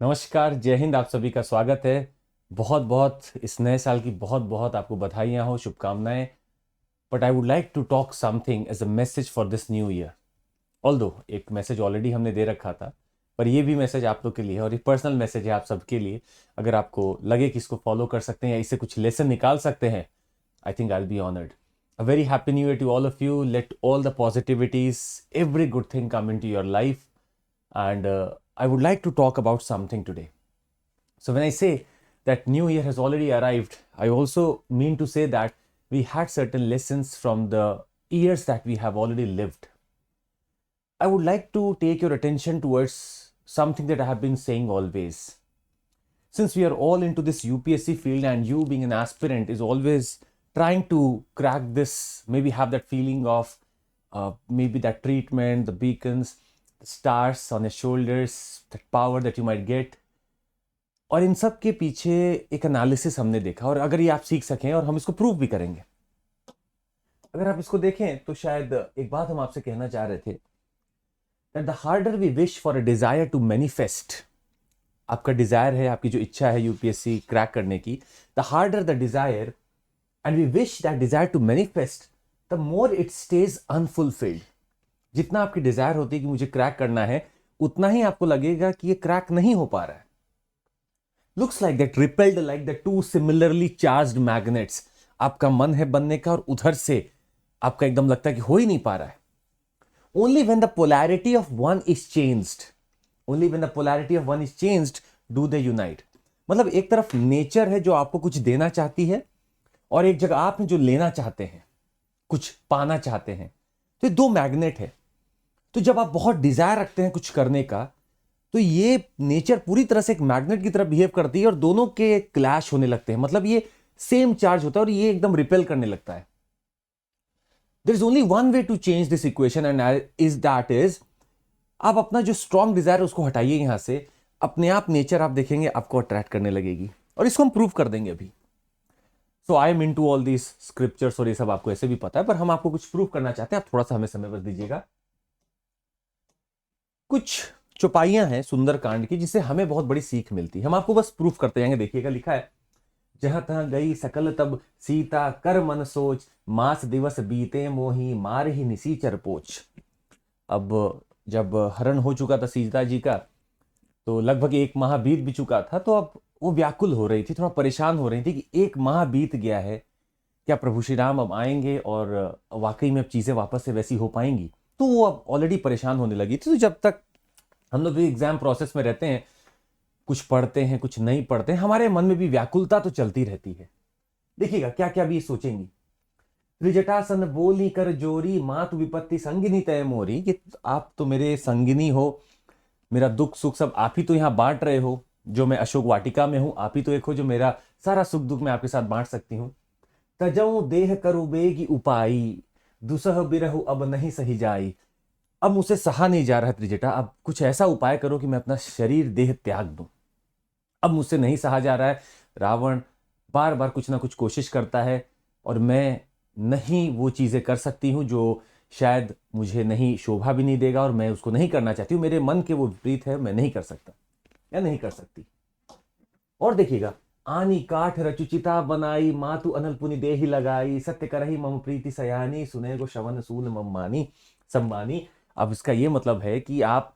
नमस्कार, जय हिंद। आप सभी का स्वागत है। बहुत बहुत इस नए साल की बहुत बहुत आपको बधाइयाँ हो, शुभकामनाएं। But I would like to talk something as a message for this new year. Although एक मैसेज ऑलरेडी हमने दे रखा था, पर ये भी मैसेज आप लोग के लिए है और ये पर्सनल मैसेज है आप सबके लिए। अगर आपको लगे कि इसको फॉलो कर सकते हैं या इससे कुछ लेसन निकाल सकते हैं, I think I will be honoured. A very happy new year to all of you. Let all the positivities, every good thing come into your life. And I would like to talk about something today. So, when I say that New Year has already arrived, I also mean to say that we had certain lessons from the years that we have already lived. I would like to take your attention towards something that I have been saying always. Since we are all into this UPSC field and you being an aspirant is always trying to crack this, maybe have that feeling of maybe that treatment, the beacons, the stars on your shoulders, that power that you might get. और इन सब के पीछे एक analysis हमने देखा, और अगर ये आप सीख सकें और हम इसको प्रूव भी करेंगे। अगर आप इसको देखें तो शायद एक बात हम आपसे कहना चाह रहे थे, that the harder we wish for a desire to manifest. आपका डिजायर है, आपकी जो इच्छा है यूपीएससी क्रैक करने की, the harder the desire and we wish that desire to manifest, the more it stays unfulfilled. जितना आपकी डिजायर होती है कि मुझे क्रैक करना है, उतना ही आपको लगेगा कि ये क्रैक नहीं हो पा रहा है। Looks like that repelled like the two similarly charged magnets. आपका मन है बनने का और उधर से आपका एकदम लगता है कि हो ही नहीं पा रहा है। Only when the polarity of one is changed, only when the polarity of one is changed do they unite. मतलब एक तरफ नेचर है जो आपको कुछ देना चाहती है, और एक जगह आप हैं जो लेना चाहते हैं, कुछ पाना चाहते हैं। तो ये दो मैग्नेट है। तो जब आप बहुत डिजायर रखते हैं कुछ करने का, तो ये नेचर पूरी तरह से एक मैग्नेट की तरह बिहेव करती है और दोनों के क्लैश होने लगते हैं। मतलब ये सेम चार्ज होता है और ये एकदम रिपेल करने लगता है। There is only one way to change this equation and is that is, आप अपना जो स्ट्रॉन्ग डिजायर उसको हटाइए यहां से, अपने आप नेचर आप देखेंगे आपको अट्रैक्ट करने लगेगी। और इसको हम प्रूव कर देंगे अभी। So I am into all these scriptures और ये सब आपको ऐसे भी पता है, पर हम आपको कुछ प्रूव करना चाहते हैं। आप थोड़ा सा हमें समय बस दीजिएगा। कुछ चौपाइयां हैं सुंदरकांड की जिससे हमें बहुत बड़ी सीख मिलती है। हम आपको बस प्रूफ करते जाएंगे। देखिएगा, लिखा है, जहां तहां गई सकल तब सीता, कर मन सोच, मास दिवस बीते मोही, मार ही निसीचर पोच। अब जब हरण हो चुका था सीता जी का, तो लगभग एक माह बीत भी चुका था। तो अब वो व्याकुल हो रही थी, थोड़ा परेशान हो रही थी कि एक माह बीत गया है, क्या प्रभु श्री राम अब आएंगे और वाकई में अब चीजें वापस से वैसी हो पाएंगी। तो वो अब ऑलरेडी परेशान होने लगी थी। तो जब तक हम लोग भी एग्जाम प्रोसेस में रहते हैं, कुछ पढ़ते हैं कुछ नहीं पढ़ते हैं, हमारे मन में भी व्याकुलता तो चलती रहती है। देखिएगा क्या क्या भी ये सोचेंगी। त्रिजटासन बोली कर जोरी, मात विपत्ति संगिनी तय मोरी। कि आप तो मेरे संगिनी हो, मेरा दुख सुख सब आप ही तो यहाँ बांट रहे हो। जो मैं अशोक वाटिका में हूं, आप ही तो एक हो जो मेरा सारा सुख दुख मैं आपके साथ बांट सकती हूँ। तजऊ देह करु बेगी उपाई, दुसह बिरहु अब नहीं सही जाई। अब मुझसे सहा नहीं जा रहा है त्रिजटा, अब कुछ ऐसा उपाय करो कि मैं अपना शरीर देह त्याग दूं। अब मुझसे नहीं सहा जा रहा है। रावण बार बार कुछ ना कुछ कोशिश करता है और मैं नहीं वो चीजें कर सकती हूं जो शायद मुझे नहीं शोभा भी नहीं देगा, और मैं उसको नहीं करना चाहती हूँ। मेरे मन के वो विपरीत है, मैं नहीं कर सकता या नहीं कर सकती। और देखिएगा, आनी काठ रचुचिता बनाई, मातु अनल पुनि देहि लगाई, सत्य करही मम प्रीति सयानी, सुने को शवन सूल मम मानी सम्मानी। अब इसका ये मतलब है कि आप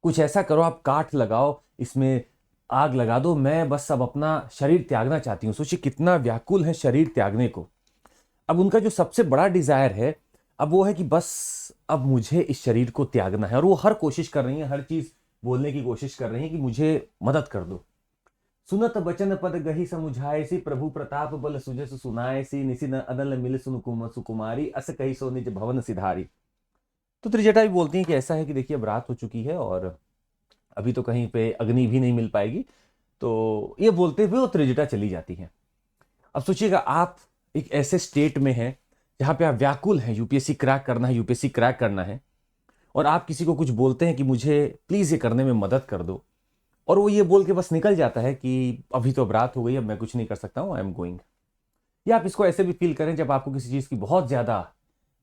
कुछ ऐसा करो, आप काठ लगाओ, इसमें आग लगा दो, मैं बस अब अपना शरीर त्यागना चाहती हूँ। सोचिए कितना व्याकुल है शरीर त्यागने को। अब उनका जो सबसे बड़ा डिजायर है, अब वो है कि बस अब मुझे इस शरीर को त्यागना है। और वो हर कोशिश कर रही है, हर चीज बोलने की कोशिश कर रही है कि मुझे मदद कर दो। सुनत बचन पद गही समुझाए सी, प्रभु प्रताप बल सुजस सुनाए सी, निसी न अदल मिल सुकुमारी, अस कही सो निज भवन सिधारी। तो त्रिजटा भी बोलती हैं कि ऐसा है कि देखिए अब रात हो चुकी है और अभी तो कहीं पे अग्नि भी नहीं मिल पाएगी। तो ये बोलते हुए वो त्रिजटा चली जाती हैं। अब सोचिएगा, आप एक ऐसे स्टेट में हैं जहां पे आप व्याकुल हैं, यूपीएससी क्रैक करना है, यूपीएससी क्रैक करना है, और आप किसी को कुछ बोलते हैं कि मुझे प्लीज ये करने में मदद कर दो, और वो ये बोल के बस निकल जाता है कि अभी तो अब रात हो गई, अब मैं कुछ नहीं कर सकता हूं, आई एम गोइंग। या आप इसको ऐसे भी फील करें जब आपको किसी चीज की बहुत ज्यादा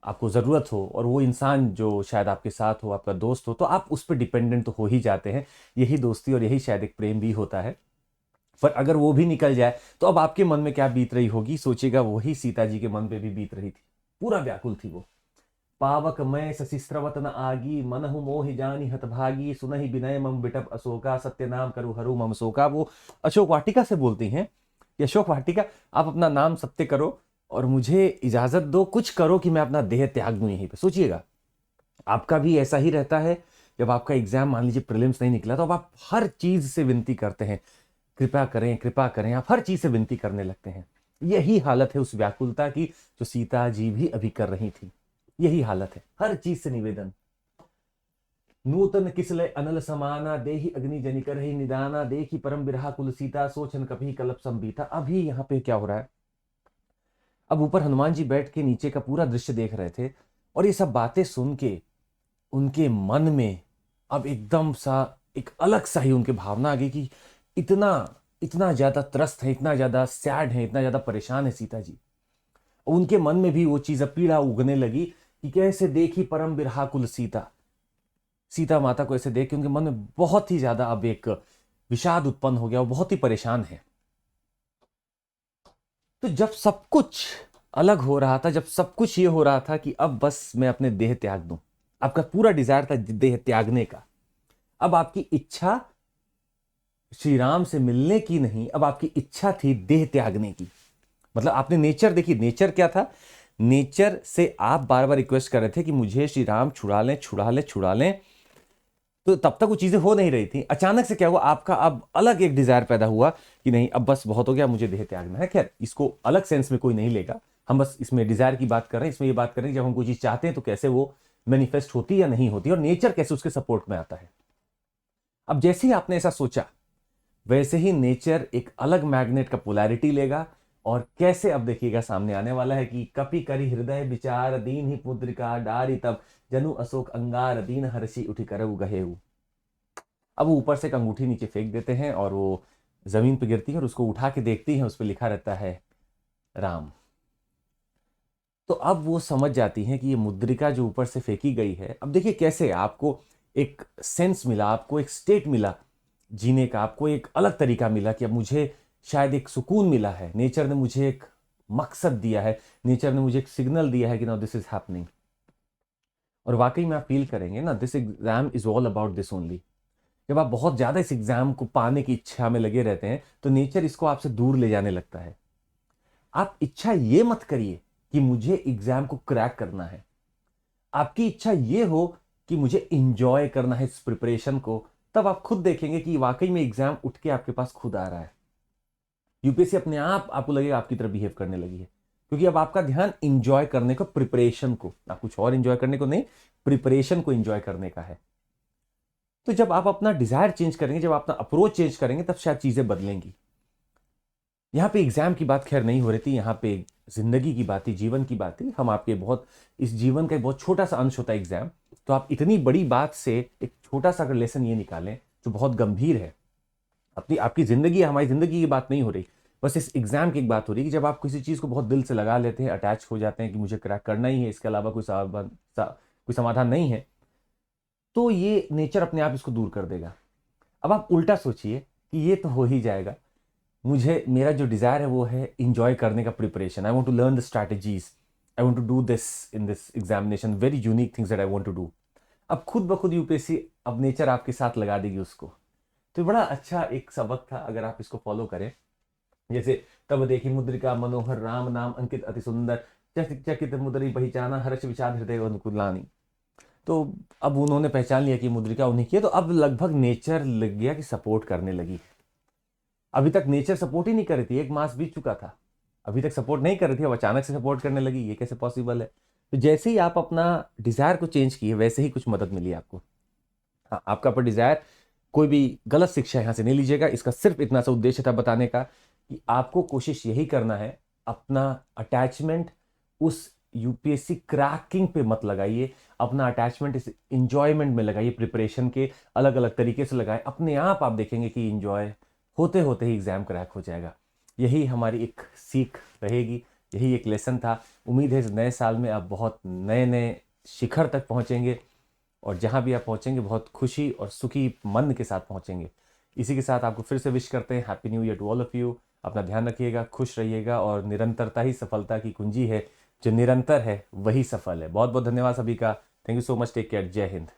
आपको ज़रूरत हो और वो इंसान जो शायद आपके साथ हो, आपका दोस्त हो, तो आप उस पर डिपेंडेंट तो हो ही जाते हैं। यही दोस्ती और यही शायद एक प्रेम भी होता है। पर अगर वो भी निकल जाए तो अब आपके मन में क्या बीत रही होगी, सोचिएगा। वही सीता जी के मन पे भी बीत रही थी, पूरा व्याकुल थी वो। पावक मैं शशिस्त्रवत न आगी, मनहु मोहि जानी हतभागी, सुनहि विनय मम बिटप अशोका, सत्य नाम करु हरू मम शोका। वो अशोक वाटिका से बोलती हैं कि अशोक वाटिका, आप अपना नाम सत्य करो और मुझे इजाजत दो, कुछ करो कि मैं अपना देह त्याग दूं यहीं पे। सोचिएगा, आपका भी ऐसा ही रहता है। जब आपका एग्जाम मान लीजिए प्रीलिम्स नहीं निकला, तो अब आप हर चीज से विनती करते हैं, कृपा करें कृपा करें, आप हर चीज से विनती करने लगते हैं। यही हालत है उस व्याकुलता की जो सीता जी भी अभी कर रही थी। यही हालत है, हर चीज से निवेदन। नूतन किसले अनल समाना, देहि अग्नि जनिकर ही निदाना, देखी परम बिरहा कुल सीता, सोचन कभी कलप संबीता। अभी यहाँ पे क्या हो रहा है, अब ऊपर हनुमान जी बैठ के नीचे का पूरा दृश्य देख रहे थे और ये सब बातें सुन के उनके मन में अब एकदम सा एक अलग सा ही उनके भावना आ गई कि इतना इतना ज्यादा त्रस्त है, इतना ज्यादा सैड है, इतना ज्यादा परेशान है सीता जी। उनके मन में भी वो चीज अब पीड़ा उगने लगी कि कैसे देखी परम बिरहाकुल सीता। सीता माता को ऐसे देख के उनके मन में बहुत ही ज्यादा अब एक विषाद उत्पन्न हो गया, वो बहुत ही परेशान है। तो जब सब कुछ अलग हो रहा था, जब सब कुछ ये हो रहा था कि अब बस मैं अपने देह त्याग दूं, आपका पूरा डिजायर था देह त्यागने का। अब आपकी इच्छा श्री राम से मिलने की नहीं, अब आपकी इच्छा थी देह त्यागने की। मतलब आपने नेचर देखी, नेचर क्या था, नेचर से आप बार बार रिक्वेस्ट कर रहे थे कि मुझे श्री राम छुड़ा लें छुड़ा लें छुड़ा लें। तो तब तक वो चीजें हो नहीं रही थी। अचानक से क्या हुआ, आपका अब अलग एक डिजायर पैदा हुआ कि नहीं अब बस बहुत हो गया, मुझे देह त्यागना है। खैर इसको अलग सेंस में कोई नहीं लेगा, हम बस इसमें डिजायर की बात कर रहे हैं। इसमें ये बात कर रहे हैं जब हम कोई चीज चाहते हैं तो कैसे वो मैनिफेस्ट होती या नहीं होती और नेचर कैसे उसके सपोर्ट में आता है। अब जैसे ही आपने ऐसा सोचा, वैसे ही नेचर एक अलग मैग्नेट का पोलैरिटी लेगा और कैसे अब देखिएगा सामने आने वाला है कि कपि करि हृदय विचार, दीन ही पुद्रिका डारी तब, जनु अशोक अंगार, दीन हर्षि उठि करऊ गहेऊ। अब वो ऊपर से एक अंगूठी नीचे फेंक देते हैं और वो जमीन पर गिरती है और उसको उठा के देखती है, उस पर लिखा रहता है राम। तो अब वो समझ जाती हैं कि ये मुद्रिका जो ऊपर से फेंकी गई है, अब देखिए कैसे आपको एक सेंस मिला, आपको एक स्टेट मिला जीने का, आपको एक अलग तरीका मिला कि अब मुझे शायद एक सुकून मिला है। नेचर ने मुझे एक मकसद दिया है, नेचर ने मुझे एक सिग्नल दिया है कि नाउ दिस इज हैपनिंग। और वाकई में आप फील करेंगे ना, this exam is all about this only. जब आप बहुत ज्यादा इस एग्जाम को पाने की इच्छा में लगे रहते हैं तो नेचर इसको आपसे दूर ले जाने लगता है। आप इच्छा ये मत करिए कि मुझे एग्जाम को क्रैक करना है, आपकी इच्छा ये हो कि मुझे इंजॉय करना है इस प्रिपरेशन को। तब आप खुद देखेंगे कि वाकई में एग्जाम उठ के आपके पास खुद आ रहा है। यूपीएससी अपने आप आपको लगेगा आपकी तरह बिहेव करने लगी है, क्योंकि अब आपका ध्यान इंजॉय करने को, प्रिपरेशन को, आप कुछ और इंजॉय करने को नहीं, प्रिपरेशन को इंजॉय करने का है। तो जब आप अपना डिजायर चेंज करेंगे, जब आप अपना अप्रोच चेंज करेंगे, तब शायद चीजें बदलेंगी। यहाँ पे एग्जाम की बात खैर नहीं हो रही थी, यहाँ पे जिंदगी की बात थी, जीवन की बात थी। हम आपके बहुत, इस जीवन का एक बहुत छोटा सा अंश होता है एग्जाम। तो आप इतनी बड़ी बात से एक छोटा सा अगर लेसन ये निकालें जो बहुत गंभीर है, अपनी आपकी जिंदगी, हमारी जिंदगी की बात नहीं हो रही, बस इस एग्जाम की एक बात हो रही है कि जब आप किसी चीज को बहुत दिल से लगा लेते हैं, अटैच हो जाते हैं कि मुझे क्रैक करना ही है, इसके अलावा कोई समाधान नहीं है, तो ये नेचर अपने आप इसको दूर कर देगा। अब आप उल्टा सोचिए कि ये तो हो ही जाएगा, मुझे, मेरा जो डिजायर है वो है इंजॉय करने का, preparation. I want to learn the strategies, I want to do this in this examination, very unique things that I want to do. अब खुद ब खुद यूपीएससी, अब नेचर आपके साथ लगा देगी उसको। तो बड़ा अच्छा एक सबक था अगर आप इसको फॉलो करें। जैसे तब देखी मुद्रिका मनोहर, राम नाम अंकित अति सुंदर, चकित मुद्री पहचाना, हर्ष विषाद हृदय अनुकूलानी। तो अब उन्होंने पहचान लिया कि मुद्रिका उन्हीं की है, तो अब लगभग नेचर लग गया कि सपोर्ट करने लगी। अभी तक नेचर सपोर्ट ही नहीं कर रही थी, एक मास बीत चुका था, अभी तक सपोर्ट नहीं कर रही थी, अब अचानक से सपोर्ट करने लगी, ये कैसे पॉसिबल है। तो जैसे ही आप अपना डिजायर को चेंज किए, वैसे ही कुछ मदद मिली आपको। हाँ, आपका पर डिजायर, कोई भी गलत शिक्षा यहाँ से नहीं लीजिएगा, इसका सिर्फ इतना सा उद्देश्य था बताने का कि आपको कोशिश यही करना है, अपना अटैचमेंट उस यूपीएससी क्रैकिंग पे मत लगाइए, अपना अटैचमेंट इस इंजॉयमेंट में लगाइए, प्रिपरेशन के अलग अलग तरीके से लगाए। अपने आप देखेंगे कि इंजॉय होते होते ही एग्जाम क्रैक हो जाएगा। यही हमारी एक सीख रहेगी यही एक लेसन था। उम्मीद है इस नए साल में आप बहुत नए नए शिखर तक पहुँचेंगे और जहाँ भी आप पहुँचेंगे बहुत खुशी और सुखी मन के साथ पहुँचेंगे। इसी के साथ आपको फिर से विश करते हैं happy new year to all of you. अपना ध्यान रखिएगा, खुश रहिएगा और निरंतरता ही सफलता की कुंजी है। जो निरंतर है वही सफल है। बहुत बहुत धन्यवाद सभी का। Thank you so much. Take care. जय हिंद।